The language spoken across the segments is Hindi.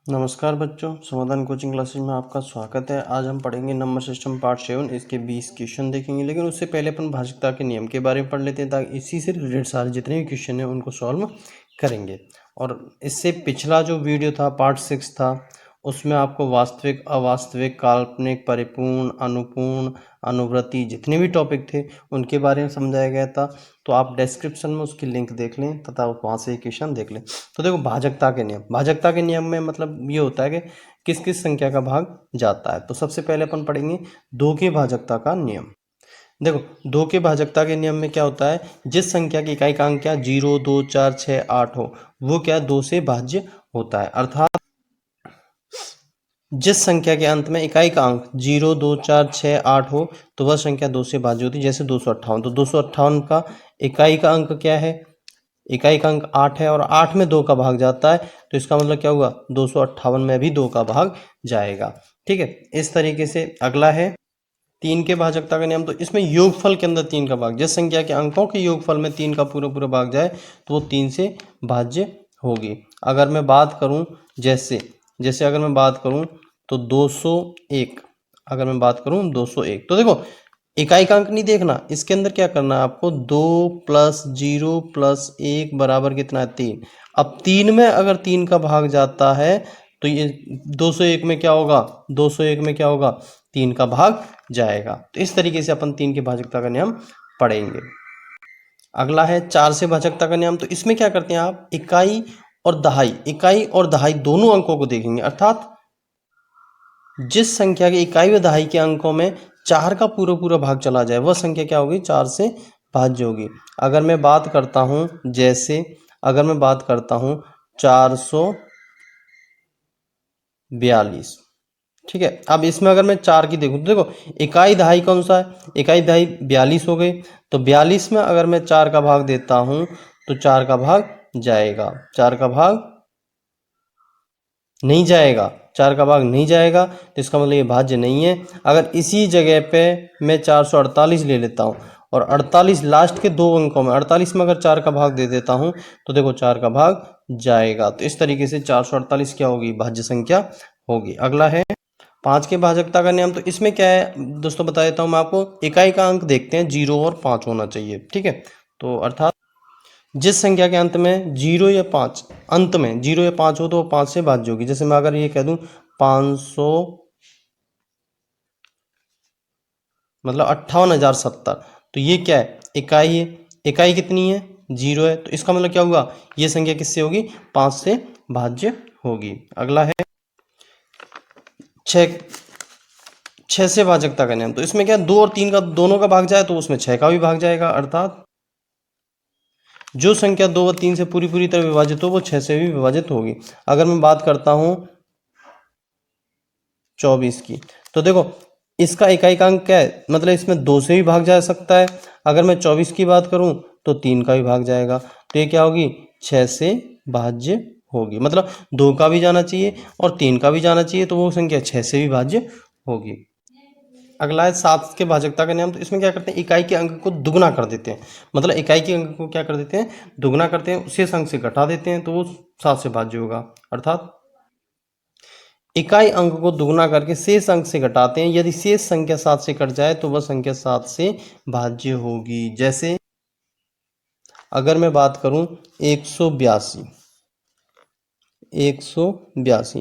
नमस्कार बच्चों, समाधान कोचिंग क्लासेज में आपका स्वागत है। आज हम पढ़ेंगे नंबर सिस्टम पार्ट 7। इसके 20 क्वेश्चन देखेंगे, लेकिन उससे पहले अपन भाजकता के नियम के बारे में पढ़ लेते हैं, ताकि इसी से रिलेटेड सारे जितने भी क्वेश्चन हैं उनको सॉल्व करेंगे। और इससे पिछला जो वीडियो था पार्ट 6 था, उसमें आपको वास्तविक, अवास्तविक, काल्पनिक, परिपूर्ण, अनुपूर्ण, अनुवृत्ति जितने भी टॉपिक थे उनके बारे में समझाया गया था। तो आप डिस्क्रिप्शन में उसकी लिंक देख लें तथा वहाँ से क्वेश्चन देख लें। तो देखो, भाजकता के नियम में मतलब ये होता है कि किस किस संख्या का भाग जाता है। तो सबसे पहले अपन पढ़ेंगे 2 के भाजकता का नियम। देखो, 2 के भाजकता के नियम में क्या होता है, जिस संख्या की इकाई का अंक क्या 0, 2, 4, 6, 8 हो, वो क्या 2 से भाज्य होता है। अर्थात जिस संख्या के अंत में इकाई का अंक 0, 2, 4, 6, 8 हो, तो वह संख्या 2 से भाज्य होती है। जैसे 258, तो 258 का इकाई का अंक क्या है, इकाई का अंक 8 है और 8 में 2 का भाग जाता है, तो इसका मतलब क्या हुआ, 258 में भी 2 का भाग जाएगा। ठीक है, इस तरीके से अगला है 3 के भाजकता का नियम। तो इसमें योगफल के अंदर 3 का भाग, जिस संख्या के अंकों के योगफल में 3 का पूरा पूरा भाग जाए तो वो 3 से भाज्य होगी। अगर मैं बात करूं, जैसे अगर मैं बात करूं तो 201, अगर मैं बात करूं 201, तो देखो इकाई का अंक नहीं देखना, इसके अंदर क्या करना है आपको, 2 + 0 + 1 बराबर कितना है 3। अब 3 में अगर 3 का भाग जाता है तो ये 201 में क्या होगा, 201 में क्या होगा, 3 का भाग जाएगा। तो इस तरीके से अपन 3 के भाजकता का नियम पढ़ेंगे। अगला है 4 से भाजकता का नियम। तो इसमें क्या करते हैं आप, इकाई और दहाई दोनों अंकों को देखेंगे। अर्थात जिस संख्या की इकाई व दहाई के अंकों में 4 का पूरा पूरा भाग चला जाए, वह संख्या क्या होगी, 4 से भाज्य होगी। अगर मैं बात करता हूं, अगर मैं बात करता हूं 442, ठीक है। अब इसमें अगर मैं 4 की देखूं तो देखो इकाई दहाई कौन सा है, इकाई दहाई 42 हो गई। तो 42 में अगर मैं 4 का भाग देता हूं तो 4 का भाग जाएगा, 4 का भाग नहीं जाएगा, 4 का भाग नहीं जाएगा, तो इसका मतलब ये भाज्य नहीं है। अगर इसी जगह पे मैं 448 ले लेता हूँ और 48 लास्ट के 2 अंकों में, 48 में अगर 4 का भाग दे देता हूँ तो देखो 4 का भाग जाएगा। तो इस तरीके से 448 क्या होगी, भाज्य संख्या होगी। अगला है 5 के भाजकता का नियम। तो इसमें क्या है दोस्तों, बता देता हूँ मैं आपको। इकाई का अंक देखते हैं, 0 और 5 होना चाहिए, ठीक है। तो अर्थात जिस संख्या के अंत में 0 या 5, अंत में 0 या 5 हो तो वो 5 से भाज्य होगी। जैसे मैं अगर ये कह दूं 500, मतलब 58,070, तो ये क्या है, इकाई है। इकाई कितनी है, 0 है, तो इसका मतलब क्या हुआ, ये संख्या किससे होगी, 5 से भाज्य होगी। अगला है 6 से भाजकता का नियम। तो इसमें क्या, 2 और 3 का दोनों का भाग जाए तो उसमें 6 का भी भाग जाएगा। अर्थात जो संख्या 2 व 3 से पूरी पूरी तरह विभाजित हो वो 6 से भी विभाजित होगी। अगर मैं बात करता हूं 24 की, तो देखो इसका इकाई का अंक क्या है, मतलब इसमें 2 से भी भाग जा सकता है। अगर मैं 24 की बात करूं तो 3 का भी भाग जाएगा, तो ये क्या होगी, 6 से भाज्य होगी। मतलब 2 का भी जाना चाहिए और 3 का भी जाना चाहिए, तो वो संख्या 6 से भी भाज्य होगी। अगला है 7 के भाजकता का नियम। तो इसमें क्या करते हैं, इकाई के अंक को दुगना कर देते हैं। मतलब इकाई के अंक को क्या कर देते हैं, दुगना करते हैं, शेष अंक से घटा देते हैं, तो वो 7 से भाज्य होगा। अर्थात इकाई अंक को दुगना करके शेष अंक से घटाते हैं, यदि शेष संख्या 7 से कट जाए तो वह संख्या 7 से भाज्य होगी। जैसे अगर मैं बात करूं 182,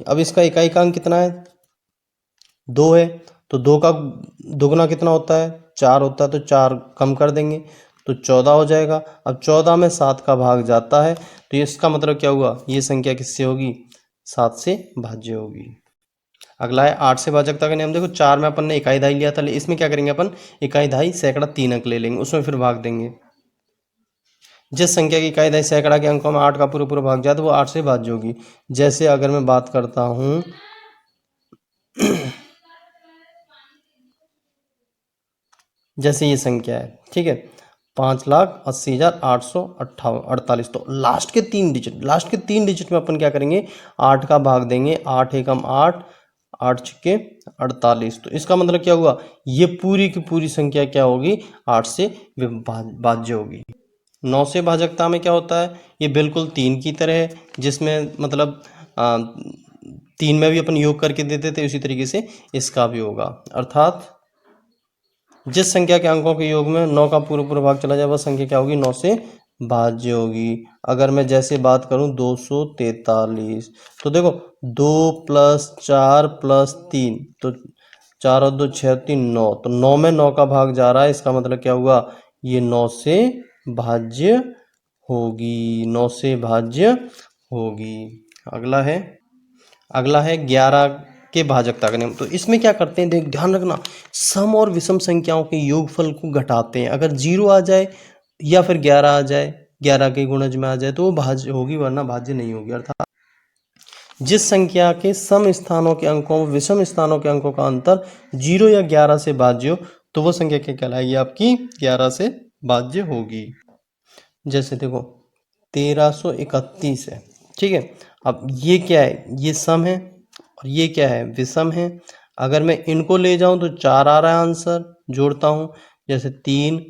अब इसका इकाई का अंक कितना है, 2 है, तो 2 का दुगना कितना होता है, 4 होता है, तो 4 कम कर देंगे तो 14 हो जाएगा। अब 14 में 7 का भाग जाता है, तो इसका मतलब क्या हुआ, ये संख्या किससे होगी, 7 से भाज्य होगी। अगला है 8 से भाजकता का नियम। देखो 4 में अपन ने इकाई दहाई लिया था, इसमें क्या करेंगे अपन, इकाई दहाई सैकड़ा 3 अंक ले लेंगे, उसमें फिर भाग देंगे। जिस संख्या की इकाई दहाई सैकड़ा के अंकों में 8 का पूरा पूरा भाग जाए तो वो 8 से भाज्य होगी। जैसे अगर मैं बात करता हूँ जैसे ये संख्या है, ठीक है, 5,80,848, तो लास्ट के 3 डिजिट में अपन क्या करेंगे, 8 का भाग देंगे, 8 एकम 8, 8 छक्के 48। तो इसका मतलब क्या हुआ, ये पूरी की पूरी संख्या क्या होगी, 8 से भाज्य होगी। 9 से भाजकता में क्या होता है, ये बिल्कुल 3 की तरह है, जिसमें मतलब 3 में भी अपन योग करके देते थे, उसी तरीके से इसका भी होगा। अर्थात जिस संख्या के अंकों के योग में 9 का पूरा भाग चला जाए वह संख्या क्या होगी, 9 से भाज्य होगी। अगर मैं जैसे बात करूं 243, तो देखो 2 + 4 + 3, तो 4 और 2 6 3 9, तो 9 में 9 का भाग जा रहा है, इसका मतलब क्या हुआ, ये 9 से भाज्य होगी, 9 से भाज्य होगी। अगला है 11 के भाजकता का नियम। तो इसमें क्या करते हैं, देख ध्यान रखना, सम और विषम संख्याओं के योगफल को घटाते हैं। अगर 0 आ जाए या फिर 11 आ जाए, 11 के गुणज में आ जाए, तो वो भाज्य होगी, वरना भाज्य नहीं होगी। अर्थात जिस संख्या के सम स्थानों के अंकों व विषम स्थानों के अंकों का अंतर 0 या 11 से भाज्य हो, तो वो संख्या क्या कहलाएगी, आपकी 11 से भाज्य होगी। जैसे देखो 1331 है, ठीक है। अब ये क्या है, ये सम है और ये क्या है, विषम है। अगर मैं इनको ले जाऊं तो 4 आ रहा है आंसर, जोड़ता हूं, जैसे 3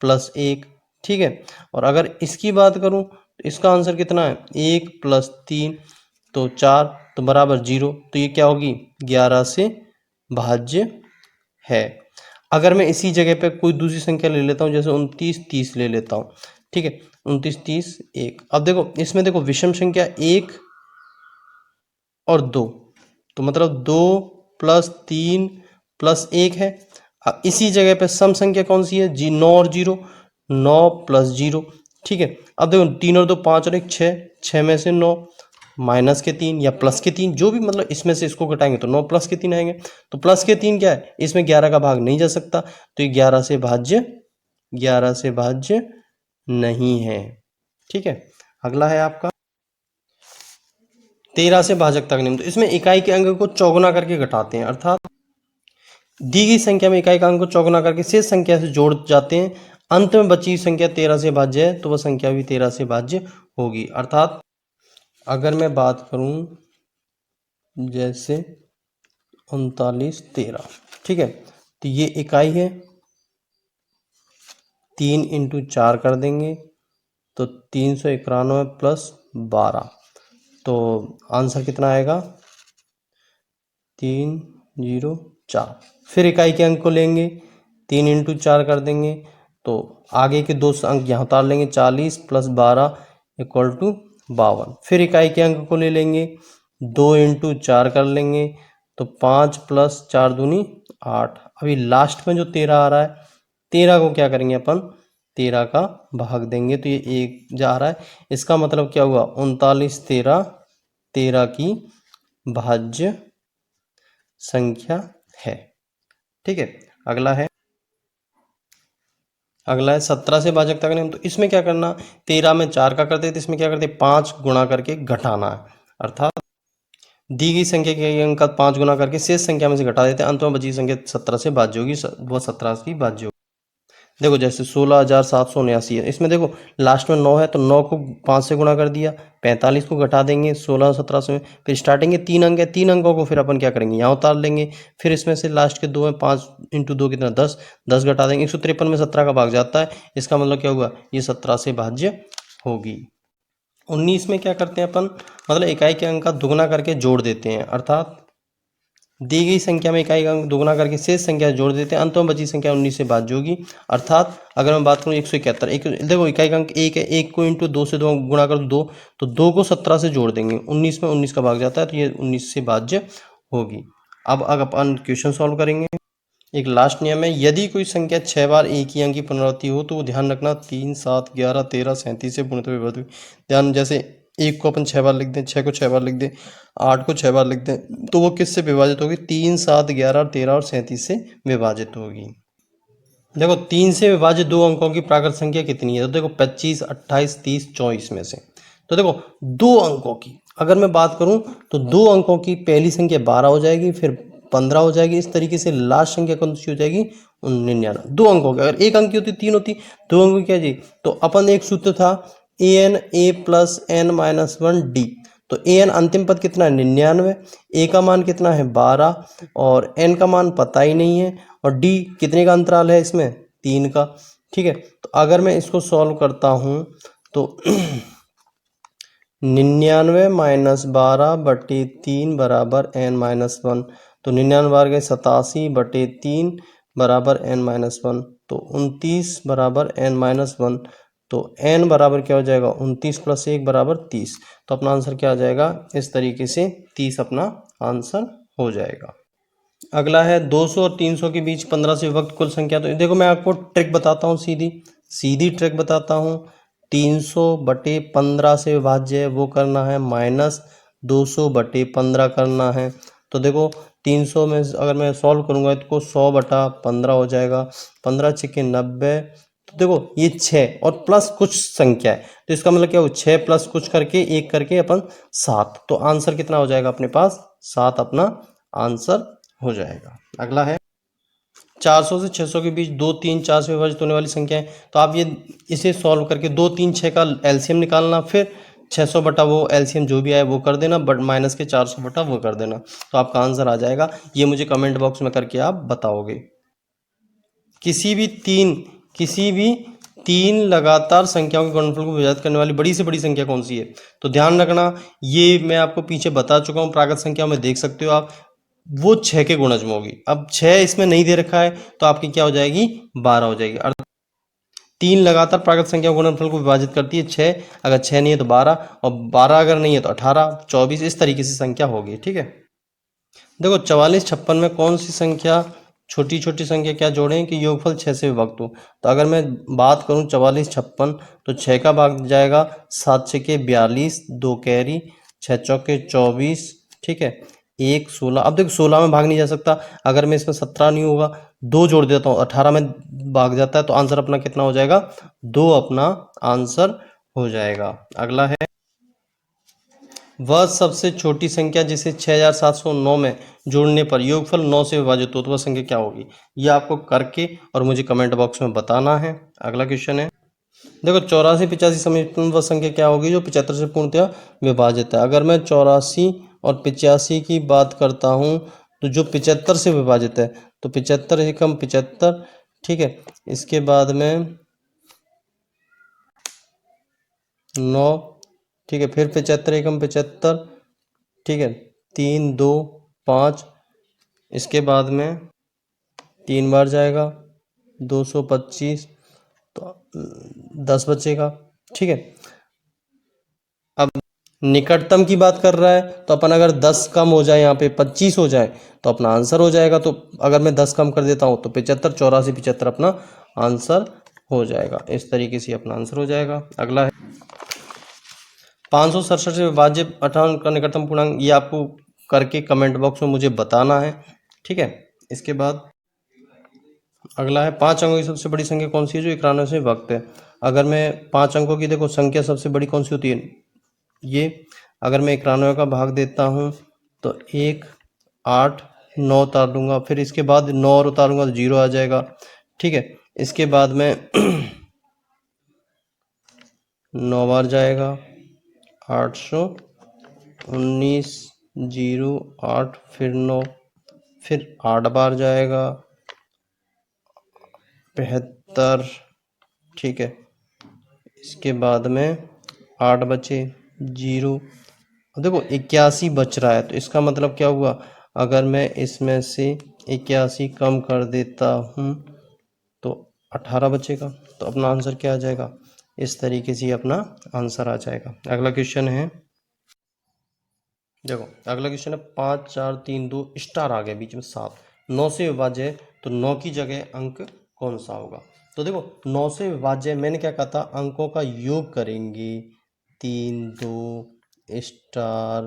+ 1, ठीक है। और अगर इसकी बात करूं तो इसका आंसर कितना है, 1 + 3, तो 4, तो बराबर 0, तो ये क्या होगी, 11 से भाज्य है। अगर मैं इसी जगह पे कोई दूसरी संख्या ले लेता हूँ, जैसे 29 30 ले लेता हूँ, ठीक है, 29 30 1। अब देखो इसमें देखो विषम संख्या 1 और 2, तो मतलब 2 + 3 + 1 है। अब इसी जगह पे सम संख्या कौन सी है, 9 और 0, 9 + 0, ठीक है। अब देखो 3 और 2 5 और 1 6, 6 में से 9 -3 या +3, जो भी, मतलब इसमें से इसको घटाएंगे तो 9 +3 आएंगे। तो +3 क्या है, इसमें 11 का भाग नहीं जा सकता, तो ये 11 से भाज्य नहीं है, ठीक है। अगला है आपका 13 से भाजकता का नियम। तो इसमें इकाई के अंक को चौगुना करके घटाते हैं। अर्थात दी गई संख्या में इकाई का अंक को चौगुना करके शेष संख्या से जोड़ जाते हैं। अंत में बची संख्या 13 से भाज्य है, तो वह संख्या भी 13 से भाज्य होगी। अर्थात अगर मैं बात करूं जैसे 39 13, ठीक है, तो ये इकाई है, 3 × 4 कर देंगे तो 391 + 12, तो आंसर कितना आएगा, 304। फिर इकाई के अंक को लेंगे, 3 × 4 कर देंगे, तो आगे के 2 अंक यहाँ उतार लेंगे, 40 + 12 = 52। फिर इकाई के अंक को ले लेंगे, 2 × 4 कर लेंगे, तो 5 + 4 दूनी 8। अभी लास्ट में जो 13 आ रहा है, 13 को क्या करेंगे अपन, 13 का भाग देंगे, तो ये 1 जा रहा है। इसका मतलब क्या हुआ, 39 13 13 की भाज्य संख्या है, ठीक है। अगला है 17 से भाजकता का नियम। तो इसमें क्या करना, 13 में 4 का करते थे, इसमें क्या करते 5 गुणा करके घटाना है। अर्थात दी गई संख्या के अंक का 5 गुना करके शेष संख्या में से घटा देते हैं, अंत में बची संख्या 17 से भाज्य होगी, वह 17 की भाज्य होगी। देखो जैसे 16,779 है, इसमें देखो लास्ट में 9 है, तो 9 को 5 से गुणा कर दिया, 45 को घटा देंगे 16 17 से, फिर स्टार्टिंग के 3 अंक है, 3 अंकों को फिर अपन क्या करेंगे, यहाँ उतार लेंगे। फिर इसमें से लास्ट के 2 है, 5 × 2 कितना 10, 10 घटा देंगे, 153 में 17 का भाग जाता है। इसका मतलब क्या हुआ, ये 17 से भाज्य होगी। 19 में क्या करते हैं अपन, मतलब इकाई के अंक का दुगना करके जोड़ देते हैं। अर्थात दी गई संख्या में इकाई का अंक दोगुना करके शेष संख्या जोड़ देते हैं, अंत में बची संख्या 19 से भाज्य होगी। अर्थात अगर मैं बात करूं 171, एक देखो इकाई का अंक 1 है, 1 को × 2 से 2 गुणा कर 2, तो 2 को 17 से जोड़ देंगे, 19 में 19 का भाग जाता है, तो ये 19 से भाज्य होगी। अब अपन क्वेश्चन सॉल्व करेंगे। एक लास्ट नियम है, यदि कोई संख्या 6 बार एक ही अंक की पुनरावृत्ति हो तो ध्यान रखना 3 7 11 13 37 से पूर्णतः विभाजित होगी। ध्यान, जैसे 1 को अपन 6 बार लिख दें, 6 को 6 बार लिख दें, 8 को 6 बार लिख दें, तो वो किससे विभाजित होगी, 3 7 11 13 और 37 से विभाजित होगी। देखो 3 से विभाजित 2 अंकों की प्राकृत संख्या कितनी है, तो देखो 25 28 30 24 में से। तो देखो 2 अंकों की अगर मैं बात करूं तो 2 अंकों की पहली संख्या 12 हो जाएगी, फिर 15 हो जाएगी, इस तरीके से लास्ट संख्या कौन सी हो जाएगी, 99। 2 अंकों की अगर एक अंक की होती 3 होती, 2 अंकों की क्या जी, तो अपन एक सूत्र था an a + n - 1 d। तो an अंतिम पद कितना है 99, a का मान कितना है 12 और n का मान पता ही नहीं है, और d कितने का अंतराल है इसमें 3 का, ठीक है। तो अगर मैं इसको सॉल्व करता हूं तो 99 माइनस 12/3 बराबर n-1। तो 99 बार गए 87/3 बराबर n-1। तो 29 बराबर n-1। तो n बराबर क्या हो जाएगा 29 + 1 बराबर 30। तो अपना आंसर क्या आ जाएगा, इस तरीके से 30 अपना आंसर हो जाएगा। अगला है 200 और 300 के बीच 15 से विभक्त कुल संख्या। तो देखो मैं आपको ट्रिक बताता हूँ, सीधी सीधी ट्रिक बताता हूँ। 300/15 से विभाज्य है वो करना है, माइनस 200/15 करना है। तो देखो 300 में अगर मैं सॉल्व करूँगा तो 100/15 हो जाएगा, 15 छक्के 90। तो देखो ये 6 और प्लस कुछ संख्या है, तो इसका मतलब क्या हो 6 प्लस कुछ करके 1 करके अपन 7। तो आंसर कितना हो जाएगा अपने पास, 7 अपना आंसर हो जाएगा। अगला है 400 से 600 के बीच 2, 3, 4 से विभाजित होने वाली संख्या है। तो आप ये इसे सॉल्व करके 2, 3, 6 का एलसीएम निकालना, फिर 600 बटा वो एलसीएम जो भी आए वो कर देना, बट माइनस के 400 बटा वो कर देना। तो आपका आंसर आ जाएगा। ये मुझे कमेंट बॉक्स में करके आप बताओगे। किसी भी तीन लगातार संख्याओं के गुणनफल को विभाजित करने वाली बड़ी से बड़ी संख्या कौन सी है। तो ध्यान रखना, ये मैं आपको पीछे बता चुका हूँ, प्राकृत संख्या में देख सकते हो आप, वो 6 के गुणज में होगी। अब 6 इसमें नहीं दे रखा है तो आपकी क्या हो जाएगी, 12 हो जाएगी। अर्थात 3 लगातार प्राकृत संख्या गुणनफल को विभाजित करती है 6। अगर 6 नहीं है तो 12, और 12 अगर नहीं है तो 18, 24, इस तरीके से संख्या होगी। ठीक है, देखो 44, 56 में कौन सी संख्या, छोटी छोटी संख्या क्या जोड़ें कि योगफल 6 से विभक्त हो। तो अगर मैं बात करूं 44, 56, तो 6 का भाग जाएगा, 7 छके 42, 2 कैरी, 6 चौके 24, ठीक है, 1 16। अब देखो 16 में भाग नहीं जा सकता, अगर मैं इसमें 17 नहीं होगा, 2 जोड़ देता हूँ 18 में भाग जाता है, तो आंसर अपना कितना हो जाएगा, 2 अपना आंसर हो जाएगा। अगला है वह सबसे छोटी संख्या जिसे 6709 में जोड़ने पर योगफल 9 से विभाजित हो तो वह संख्या क्या होगी। ये आपको करके और मुझे कमेंट बॉक्स में बताना है। अगला क्वेश्चन है, देखो 84 85 समीपतम वह संख्या क्या होगी जो 75 से पूर्णतः विभाजित है। अगर मैं 84 और 85 की बात करता हूँ तो जो 75 से विभाजित है, तो 75 एकम 75, ठीक है, इसके बाद में 9, ठीक है, फिर 75 एकम 75, ठीक है, 3 2 5, इसके बाद में 3 बार जाएगा 225, तो 10 बचेगा। ठीक है, अब निकटतम की बात कर रहा है तो अपन अगर 10 कम हो जाए, यहाँ पे 25 हो जाए तो अपना आंसर हो जाएगा। तो अगर मैं 10 कम कर देता हूँ तो 75, 84, 75 अपना आंसर हो जाएगा। इस तरीके से अपना आंसर हो जाएगा। अगला है 567 से विभाज्य 58 का निकटतम पूर्णांक, ये आपको करके कमेंट बॉक्स में मुझे बताना है। ठीक है, इसके बाद अगला है 5 अंकों की सबसे बड़ी संख्या कौन सी है जो 91 से विभक्त है। अगर मैं 5 अंकों की देखो संख्या सबसे बड़ी कौन सी होती है, ये अगर मैं 91 का भाग देता हूँ तो 1 8 9 उतार दूंगा, फिर इसके बाद 9 और उतारूंगा तो 0 आ जाएगा। ठीक है, इसके बाद में 9 बार जाएगा 819, 0 8, फिर 9, फिर 8 बार जाएगा 75, ठीक है, इसके बाद में 8 बचे 0। देखो 81 बच रहा है, तो इसका मतलब क्या हुआ, अगर मैं इसमें से 81 कम कर देता हूँ तो 18 बचेगा। तो अपना आंसर क्या आ जाएगा, इस तरीके से अपना आंसर आ जाएगा। अगला क्वेश्चन है, देखो अगला क्वेश्चन है 5 4 3 2 स्टार आ गया बीच में 7, 9 से विभाज्य है तो 9 की जगह अंक कौन सा होगा। तो देखो 9 से विभाज्य मैंने क्या कहा था, अंकों का योग करेंगे, 3 2 स्टार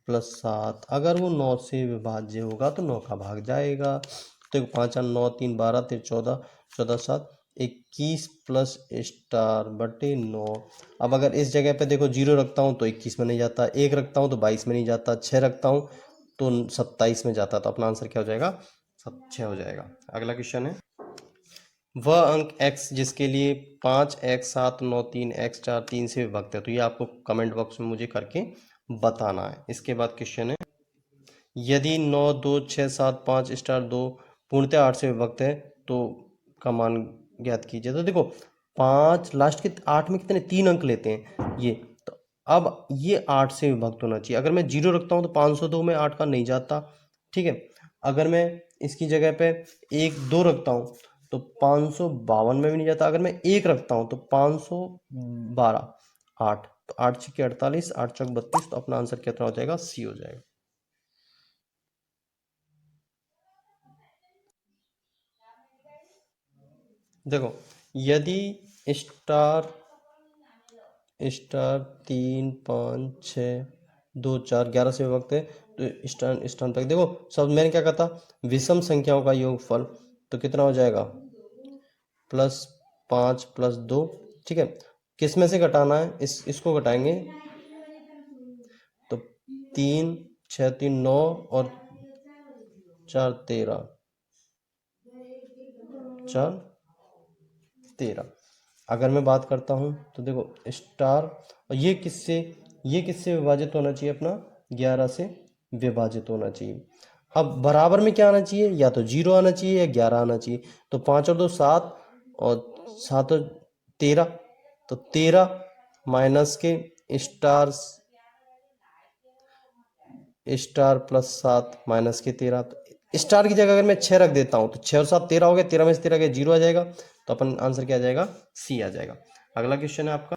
प्लस 7। अगर वो 9 से विभाज्य होगा तो 9 का भाग जाएगा। तो 5 4 9 3 12 13 14, 14 7 21 प्लस स्टार बटे 9। अब अगर इस जगह पे देखो 0 रखता हूँ तो 21 में नहीं जाता, 1 रखता हूँ तो 22 में नहीं जाता, 6 रखता हूँ तो 27 में जाता। तो अपना आंसर क्या हो जाएगा, 6 हो जाएगा। अगला क्वेश्चन है, वह अंक x जिसके लिए 5 x 7 9 3 x 4 3 से विभक्त है। तो ये आपको कमेंट बॉक्स में मुझे करके बताना है। इसके बाद क्वेश्चन है, यदि 9 2 6 7 5 स्टार 2 पूर्णतः 8 से विभक्त है तो का मान ज्ञात कीजिए। तो देखो 5 लास्ट के 8 में कितने 3 अंक लेते हैं ये, तो अब ये 8 से विभक्त होना चाहिए। अगर मैं 0 रखता हूँ तो 502 में 8 का नहीं जाता, ठीक है। अगर मैं इसकी जगह पे 1 2 रखता हूँ तो 552 में भी नहीं जाता। अगर मैं 1 रखता हूँ तो 512 8, तो 8 छक्के 48, 8 चौक 32, तो अपना आंसर कितना हो जाएगा? सी हो जाएगा। देखो, यदि स्टार स्टार 3 5 6 2 4 11 से विभक्त है तो स्थान स्थान तक देखो, सब मैंने क्या कहा था? विषम संख्याओं का योगफल, तो कितना हो जाएगा? +5 +2, ठीक है। किस में से घटाना है? इसको घटाएंगे तो 3 6 3 9 और 4 13, 4 13। अगर मैं बात करता हूँ तो देखो स्टार, और ये किससे विभाजित होना चाहिए अपना? 11 से विभाजित होना चाहिए। अब बराबर में क्या आना चाहिए? या तो 0 आना चाहिए या 11 आना चाहिए। तो 5 और 2 7, और 7 और 13, तो 13 माइनस के स्टार स्टार +7 माइनस के 13, तो स्टार की जगह अगर मैं 6 रख देता हूँ तो 6 और 7 13 हो गया, 13 में से 13 गया 0 आ जाएगा, तो अपन आंसर क्या आ जाएगा? सी आ जाएगा। अगला क्वेश्चन है आपका,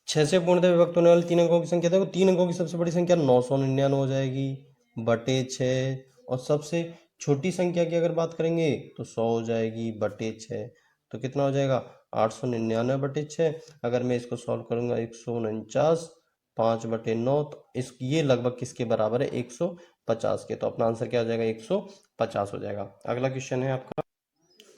6 से पूर्णतः विभक्त होने वाली 3 अंकों की संख्या। देखो 3 अंकों की सबसे बड़ी संख्या 999 हो जाएगी बटे 6, और सबसे छोटी संख्या की अगर बात करेंगे तो 100 हो जाएगी बटे 6, तो कितना हो जाएगा? 899 बटे 6। अगर मैं इसको सॉल्व करूंगा 149 5/9, तो इस ये लगभग किसके बराबर है? 150 के, तो अपना आंसर क्या हो जाएगा? 150 हो जाएगा। अगला क्वेश्चन है आपका,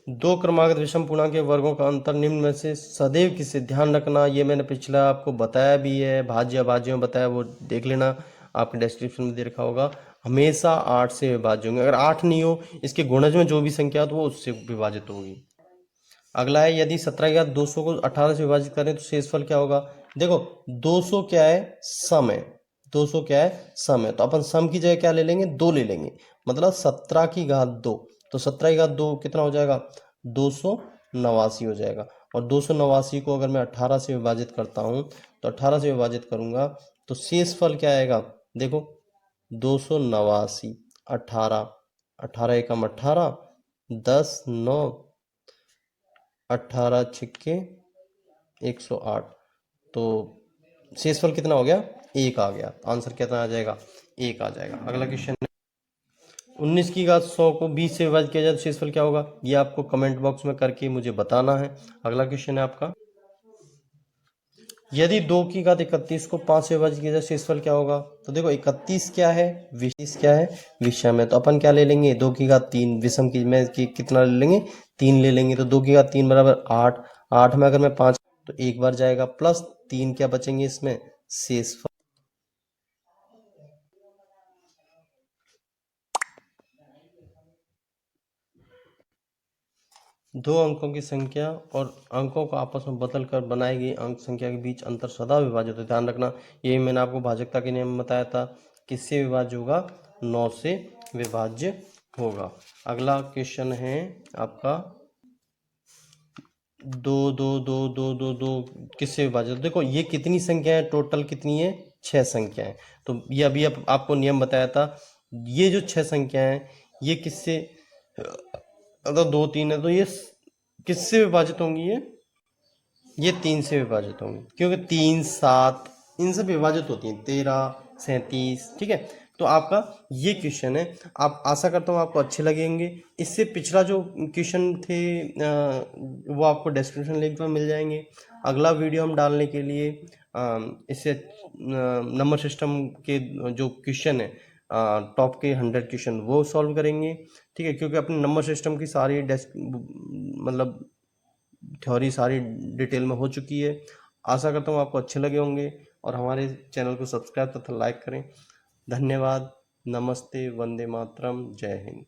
दो क्रमागत विषम पूर्णांक के वर्गों का अंतर निम्न में से सदैव किससे? ध्यान रखना, ये मैंने पिछला आपको बताया भी है, भाज्य अभाज्य में बताया, वो देख लेना, आपके डिस्क्रिप्शन में दे रखा होगा। हमेशा 8 से विभाज्य होंगे। अगर 8 नहीं हो, इसके गुणज में जो भी संख्या हो तो वो उससे विभाजित होगी। अगला है, यदि 17 या 200 को 18 से विभाजित करें तो शेषफल क्या होगा? देखो 200 क्या है? सम है। 200 क्या है? सम है, तो अपन सम की जगह क्या ले लेंगे? 2 ले लेंगे, मतलब 17 की घात 2, तो 17 की घात 2 कितना हो जाएगा? 289 हो जाएगा। और 289 को अगर मैं 18 से विभाजित करता हूँ, तो 18 से विभाजित करूंगा तो शेषफल क्या आएगा? देखो 289, 18, 18 एकम 18, 10 9, 18 छिक्के 108, तो शेषफल कितना हो गया? 1 आ गया। आंसर कितना आ जाएगा? 1 आ जाएगा। अगला क्वेश्चन है, 19 की घात 100 को 20 से विभाजित किया जाए तो शेषफल क्या होगा? ये आपको कमेंट बॉक्स में करके मुझे बताना है। अगला क्वेश्चन है आपका, यदि 2 की घात 31 को 5 से विभाजित किया जाए शेषफल क्या होगा? तो देखो 31 क्या है? 20 क्या है? विषम है, तो अपन क्या ले लेंगे? 2 की घात 3, विषम की में कितना ले लेंगे? 3 ले लेंगे, तो 2 की घात 3 बराबर 8, 8 में अगर मैं 5 तो एक बार जाएगा, प्लस 3 क्या बचेंगे इसमें? शेषफल। दो अंकों की संख्या और अंकों को आपस में बदल कर बनाई गई अंक संख्या के बीच अंतर सदा विभाज्य होता है। ध्यान रखना, यही मैंने आपको भाजकता के नियम में बताया था। किससे विभाज्य होगा? 9 से विभाज्य होगा। अगला क्वेश्चन है आपका, दो दो दो दो दो दो किससे विभाजित? देखो ये कितनी संख्या है? टोटल कितनी है? 6 संख्याएं। तो ये अभी आपको नियम बताया था। ये जो 6 संख्याएं, ये किससे, अगर 2 3 है तो ये किससे विभाजित होंगी? ये 3 से विभाजित होंगी, क्योंकि 3 7 इनसे विभाजित होती हैं, 13 37, ठीक है। तो आपका ये क्वेश्चन है, आप आशा करता हूँ आपको अच्छे लगेंगे। इससे पिछला जो क्वेश्चन थे वो आपको डिस्क्रिप्शन लिंक में मिल जाएंगे। अगला वीडियो हम डालने के लिए इससे नंबर सिस्टम के जो क्वेश्चन है, टॉप के 100 क्वेश्चन वो सॉल्व करेंगे, ठीक है। क्योंकि अपने नंबर सिस्टम की सारी मतलब थ्योरी सारी डिटेल में हो चुकी है। आशा करता हूँ आपको अच्छे लगे होंगे, और हमारे चैनल को सब्सक्राइब तथा लाइक करें। धन्यवाद। नमस्ते, वंदे मातरम, जय हिंद।